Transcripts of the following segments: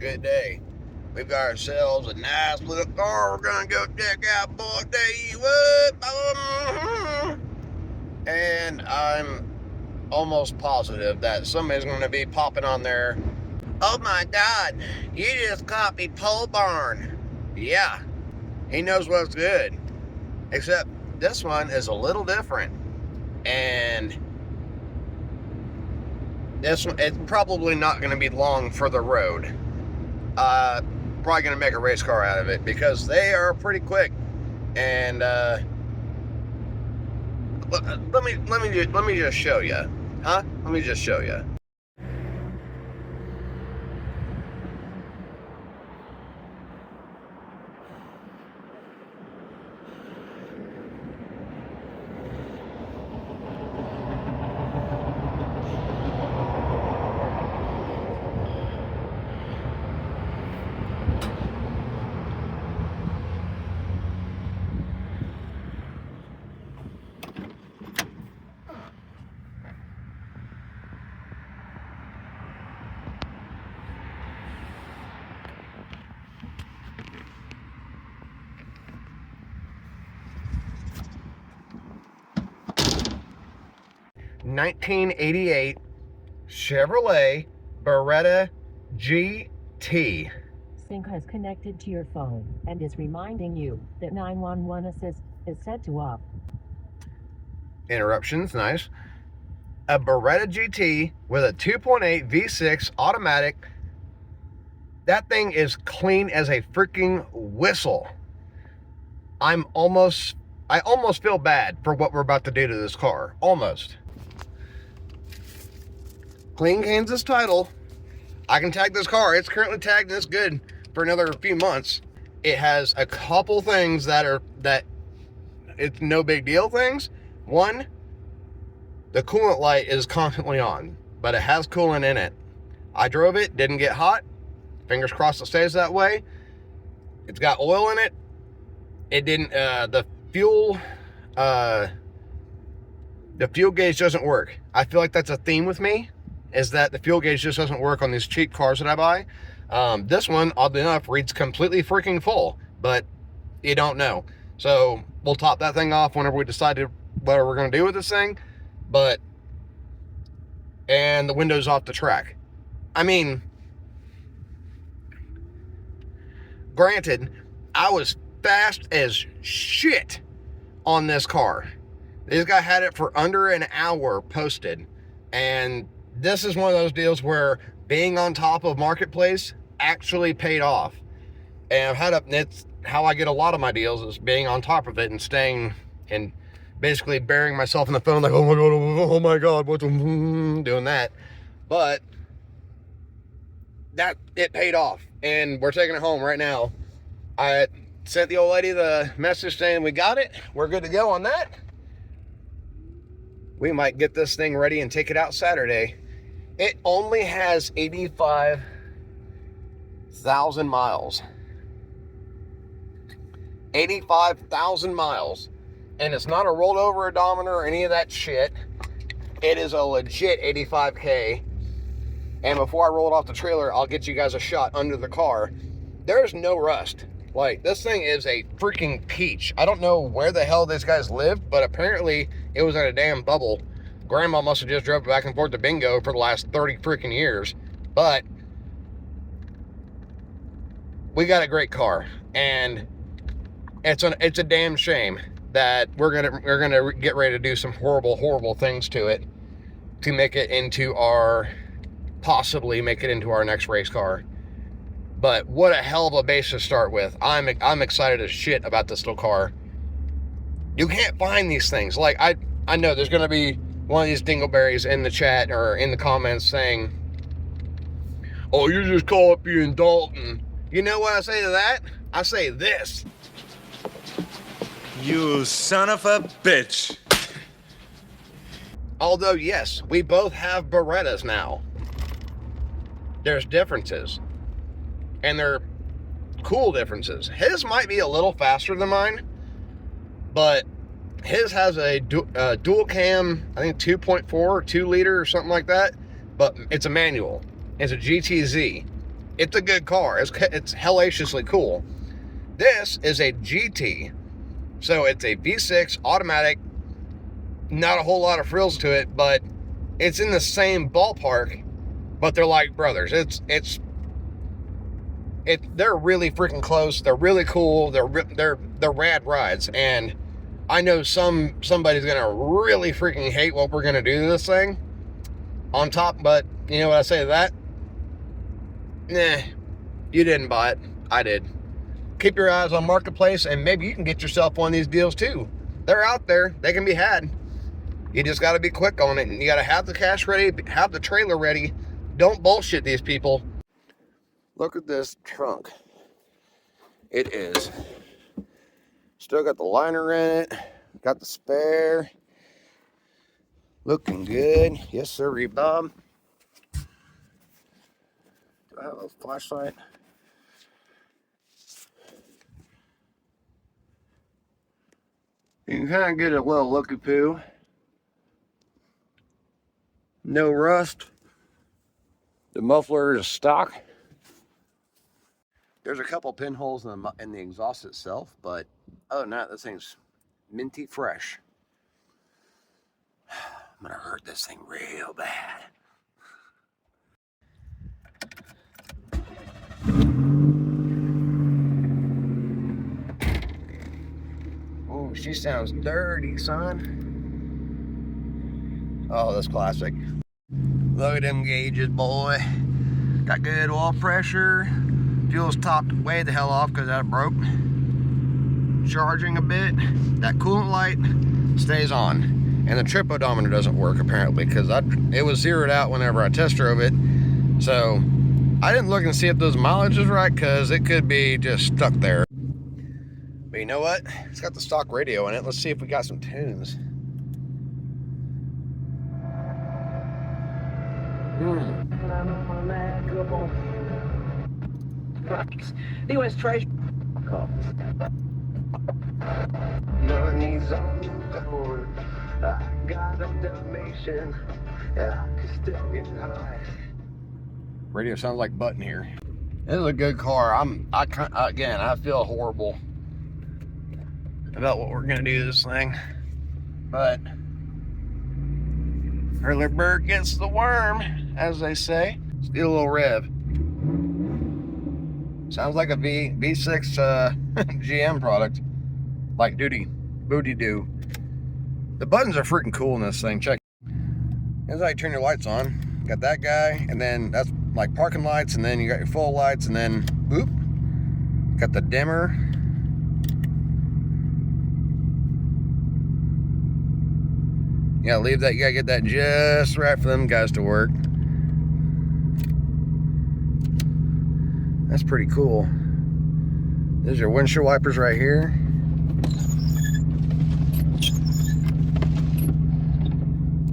good day. We've got ourselves a nice little car. We're gonna go check out, boy. Tell you what. And I'm almost positive that somebody's gonna be popping on there. Oh my God, you just caught me pole barn. Yeah, he knows what's good. Except this one is a little different. And this one, it's probably not going to be long for the road. Probably going to make a race car out of it because they are pretty quick. And let me just show you, huh? Let me just show you. '88 Chevrolet Beretta GT. Sync has connected to your phone and is reminding you that 911 assist is set to off. Interruptions, nice. A Beretta GT with a 2.8 V6 automatic. That thing is clean as a freaking whistle. I almost feel bad for what we're about to do to this car. Almost. Clean Kansas title. I can tag this car. It's currently tagged and it's good for another few months. It has a couple things that it's no big deal things. One, the coolant light is constantly on, but it has coolant in it. I drove it, didn't get hot. Fingers crossed it stays that way. It's got oil in it. It didn't, the fuel gauge doesn't work. I feel like that's a theme with me, is that the fuel gauge just doesn't work on these cheap cars that I buy. This one, oddly enough, reads completely freaking full, but you don't know. So we'll top that thing off whenever we decide what we're going to do with this thing. And the window's off the track. I mean, granted, I was fast as shit on this car. This guy had it for under an hour posted. And this is one of those deals where being on top of Marketplace actually paid off. And it's how I get a lot of my deals, is being on top of it and staying and basically burying myself in the phone like, oh my God, what's doing that. But it paid off, and we're taking it home right now. I sent the old lady the message saying we got it. We're good to go on that. We might get this thing ready and take it out Saturday. It only has 85,000 miles. 85,000 miles. And it's not a rolled over odometer or any of that shit. It is a legit 85K. And before I roll it off the trailer, I'll get you guys a shot under the car. There's no rust. Like, this thing is a freaking peach. I don't know where the hell these guys lived, but apparently it was in a damn bubble. Grandma must have just drove back and forth to bingo for the last 30 freaking years. But we got a great car, and it's a damn shame that we're gonna get ready to do some horrible things to it to possibly make it into our next race car. But what a hell of a base to start with. I'm excited as shit about this little car. You can't find these things. Like, I know there's gonna be one of these dingleberries in the chat or in the comments saying, oh, you're just caught up being Dalton. You know what I say to that? I say this. You son of a bitch. Although, yes, we both have Berettas now. There's differences. And they're cool differences. His might be a little faster than mine, but his has a dual cam, I think 2.4 or 2 liter or something like that, but it's a manual. It's a GTZ. it's a good car. It's hellaciously cool. This is a GT, so it's a V6 automatic. Not a whole lot of frills to it, but it's in the same ballpark. But they're like brothers. They're really freaking close. They're really cool. They're rad rides, and I know somebody's gonna really freaking hate what we're gonna do to this thing on top. But you know what I say to that? Nah, you didn't buy it. I did. Keep your eyes on Marketplace, and maybe you can get yourself one of these deals too. They're out there. They can be had. You just got to be quick on it, and you got to have the cash ready, have the trailer ready. Don't bullshit these people. Look at this trunk. It is still got the liner in it. Got the spare. Looking good. Yes, sir, Bob. Do I have a flashlight? You can kind of get a little looky-poo. No rust. The muffler is stock. There's a couple pinholes in the exhaust itself, but other than that, this thing's minty fresh. I'm gonna hurt this thing real bad. Oh, she sounds dirty, son. Oh, that's classic. Look at them gauges, boy. Got good oil pressure. Fuel's topped way the hell off because that broke. Charging a bit. That coolant light stays on. And the trip odometer doesn't work apparently because it was zeroed out whenever I test drove it. So I didn't look and see if those mileage is right because it could be just stuck there. But you know what? It's got the stock radio in it. Let's see if we got some tunes. He was trash. Money's on the door. I got a Dalmatian. I can still get high. Radio sounds like button here. This is a good car. I feel horrible about what we're gonna do to this thing, but early bird gets the worm, as they say. Let's get a little rev. Sounds like a V6 GM product. Like duty, booty doo. The buttons are freaking cool in this thing. Check. Here's how you turn your lights on. Got that guy, and then that's like parking lights, and then you got your full lights, and then boop. Got the dimmer. You gotta leave that, you gotta get that just right for them guys to work. That's pretty cool. There's your windshield wipers right here.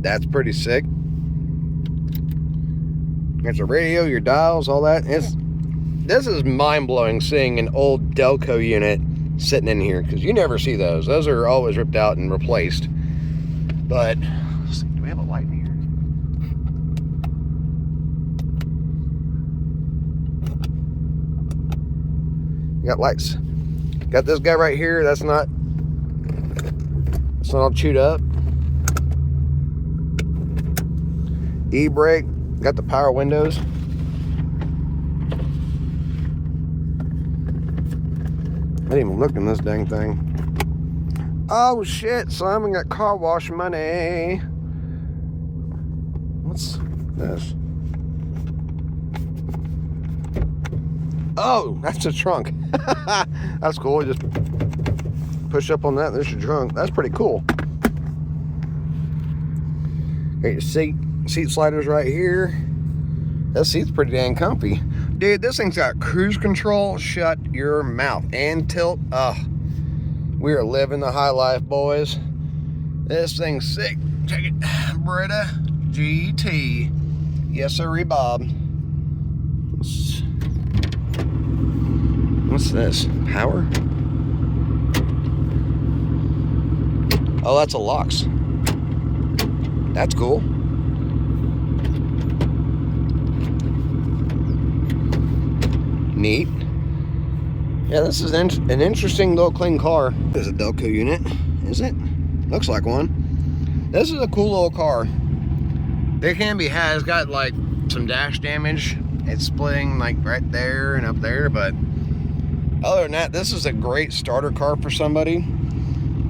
That's pretty sick. There's a radio, your dials, all that. This is mind-blowing seeing an old Delco unit sitting in here because you never see those. Those are always ripped out and replaced. But let's see, do we have a light in here? You got lights. Got this guy right here. That's not all chewed up. E-brake. Got the power windows. I didn't even look in this dang thing. Oh shit, Simon got car wash money. What's this? Oh, that's a trunk. That's cool. Just push up on that. There's your trunk. That's pretty cool. Got your seat sliders right here. That seat's pretty dang comfy. Dude, this thing's got cruise control. Shut your mouth. And tilt. We are living the high life, boys. This thing's sick. Check it. Beretta GT. Yes, sir, Bob. What's this? Power? Oh, that's a locks. That's cool. Neat. Yeah, this is an interesting little clean car. There's a Delco unit, is it? Looks like one. This is a cool little car. They can be had. It's got like some dash damage. It's splitting like right there and up there, but other than that, this is a great starter car for somebody,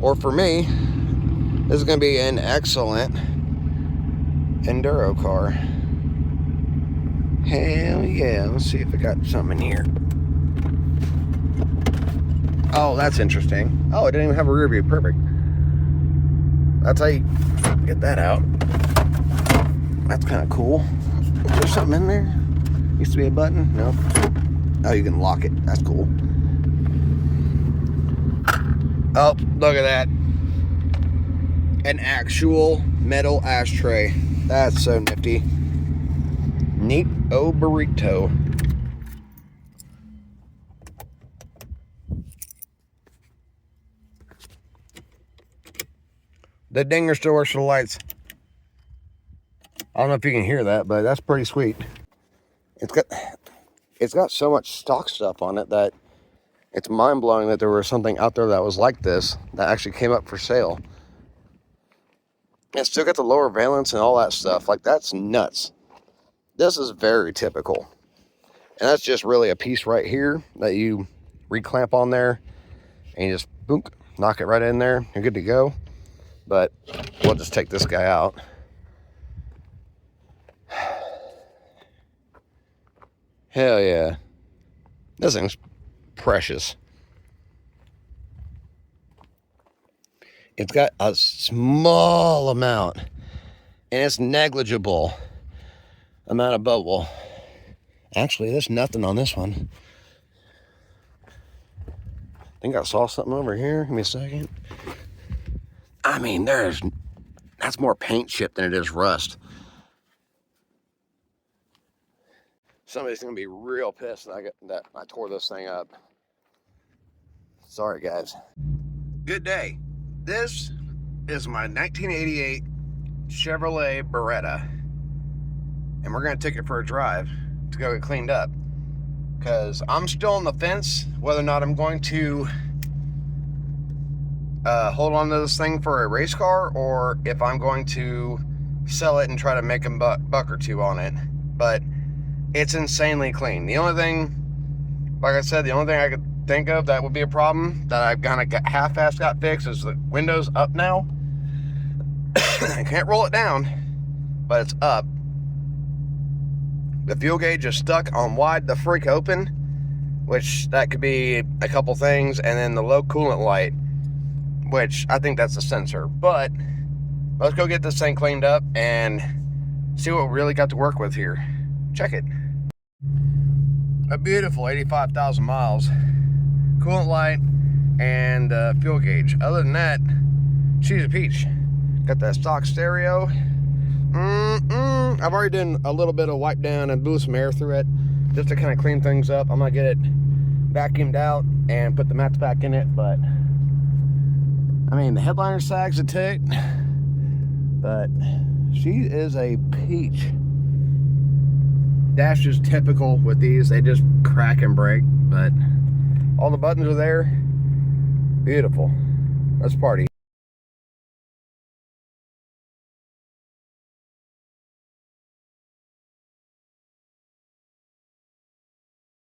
or for me. This is going to be an excellent enduro car. Hell yeah. Let's see if I got something in here. Oh, that's interesting. Oh, it didn't even have a rear view. Perfect. That's how you get that out. That's kind of cool. Is there something in there? Used to be a button? No. Oh, you can lock it. That's cool. Oh, look at that. An actual metal ashtray. That's so nifty. Neat o burrito. The dinger still works for the lights. I don't know if you can hear that, but that's pretty sweet. It's got so much stock stuff on it that it's mind-blowing that there was something out there that was like this that actually came up for sale. It's still got the lower valence and all that stuff. Like, that's nuts. This is very typical. And that's just really a piece right here that you reclamp on there and you just boom, knock it right in there. You're good to go. But we'll just take this guy out. Hell yeah. This thing's precious. It's got a small amount, and it's negligible amount of bubble. Actually, there's nothing on this one. I think I saw something over here. Give me a second. I mean, that's more paint chip than it is rust. Somebody's gonna be real pissed that I tore this thing up. Sorry, guys. Good day. This is my 1988 Chevrolet Beretta, and we're gonna take it for a drive to go get cleaned up, because I'm still on the fence whether or not I'm going to hold on to this thing for a race car, or if I'm going to sell it and try to make a buck or two on it. But it's insanely clean. The only thing, like I said, the only thing I could think of that would be a problem that I've kind of half-assed got fixed is the window's up now. I can't roll it down, but it's up. The fuel gauge is stuck on wide the freak open, which that could be a couple things, and then the low coolant light, which I think that's a sensor. But let's go get this thing cleaned up and see what we really got to work with here. Check it. A beautiful 85,000 miles. Coolant light and fuel gauge. Other than that, she's a peach. Got that stock stereo. I've already done a little bit of wipe down and blew some air through it just to kind of clean things up. I'm gonna get it vacuumed out and put the mats back in it. But I mean, the headliner sags a tick, but she is a peach. Dash is typical with these. They just crack and break, but all the buttons are there. Beautiful. Let's party.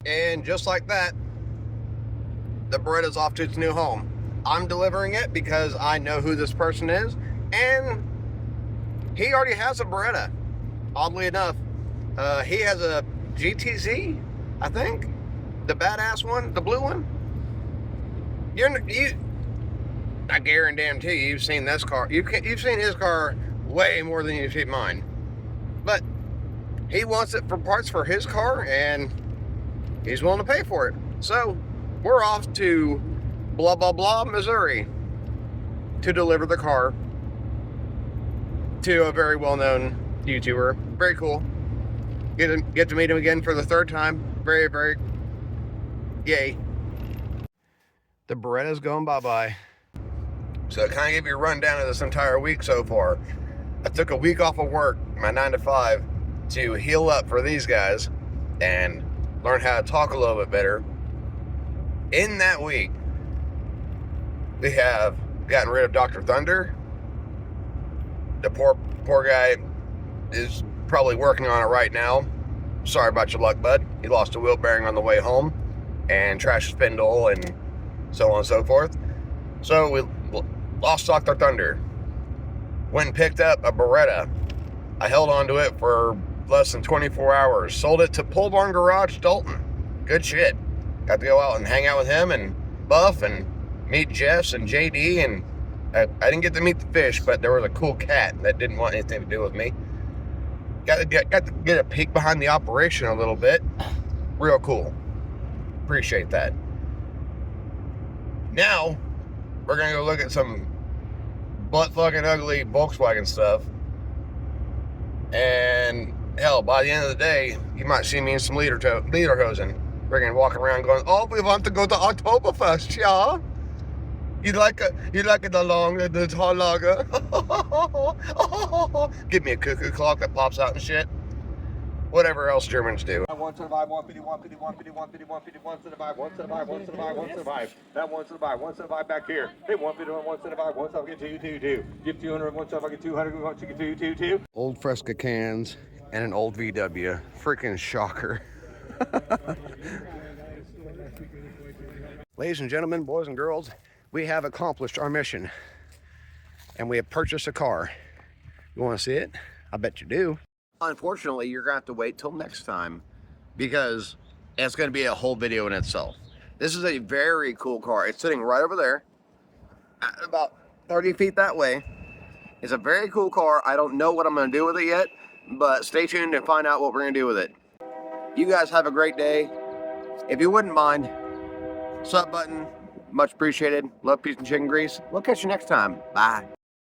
And just like that, the Beretta's off to its new home. I'm delivering it because I know who this person is, and he already has a Beretta, oddly enough. He has a GTZ, I think, the badass one, the blue one. I guarantee you've seen this car. You've seen his car way more than you've seen mine. But he wants it for parts for his car, and he's willing to pay for it. So we're off to blah blah blah, Missouri, to deliver the car to a very well-known YouTuber. Very cool. Get to meet him again for the third time. Very, very yay. The Beretta's going bye-bye. So kind of give you a rundown of this entire week so far. I took a week off of work, my 9 to 5, to heal up for these guys, and learn how to talk a little bit better. In that week, we have gotten rid of Dr. Thunder. The poor guy is probably working on it right now. Sorry about your luck, bud. He lost a wheel bearing on the way home and trashed a spindle and so on and so forth. So we lost Dr. Thunder. Went and picked up a Beretta. I held on to it for less than 24 hours. Sold it to Pole Barn Garage Dalton. Good shit. Got to go out and hang out with him and Buff and meet Jess and JD, and I didn't get to meet the fish, but there was a cool cat that didn't want anything to do with me. Got to get a peek behind the operation a little bit. Real cool. Appreciate that. Now, we're going to go look at some butt fucking ugly Volkswagen stuff. And hell, by the end of the day, you might see me in some lederhosen. Friggin' walking around going, oh, we want to go to Oktoberfest, yeah? You like it the long, the tall lager? Give me a cuckoo clock that pops out and shit. Whatever else Germans do. One to the vibe, 150, 150, 150, 150, 150, one to the vibe, one to the vibe, one to the vibe, one to the vibe. That one to the vibe, one to the vibe back here. Hey, 150, one to the vibe, one to the vibe, get 2. Give 200, one to the vibe, get 200, one to get 2. Old Fresca cans and an old VW. Freaking shocker. Ladies and gentlemen, boys and girls, we have accomplished our mission. And we have purchased a car. You want to see it? I bet you do. Unfortunately, you're going to have to wait till next time because it's going to be a whole video in itself. This is a very cool car. It's sitting right over there, about 30 feet that way. It's a very cool car. I don't know what I'm going to do with it yet, but stay tuned and find out what we're going to do with it. You guys have a great day. If you wouldn't mind, sub button, much appreciated. Love, peace, and chicken grease. We'll catch you next time. Bye.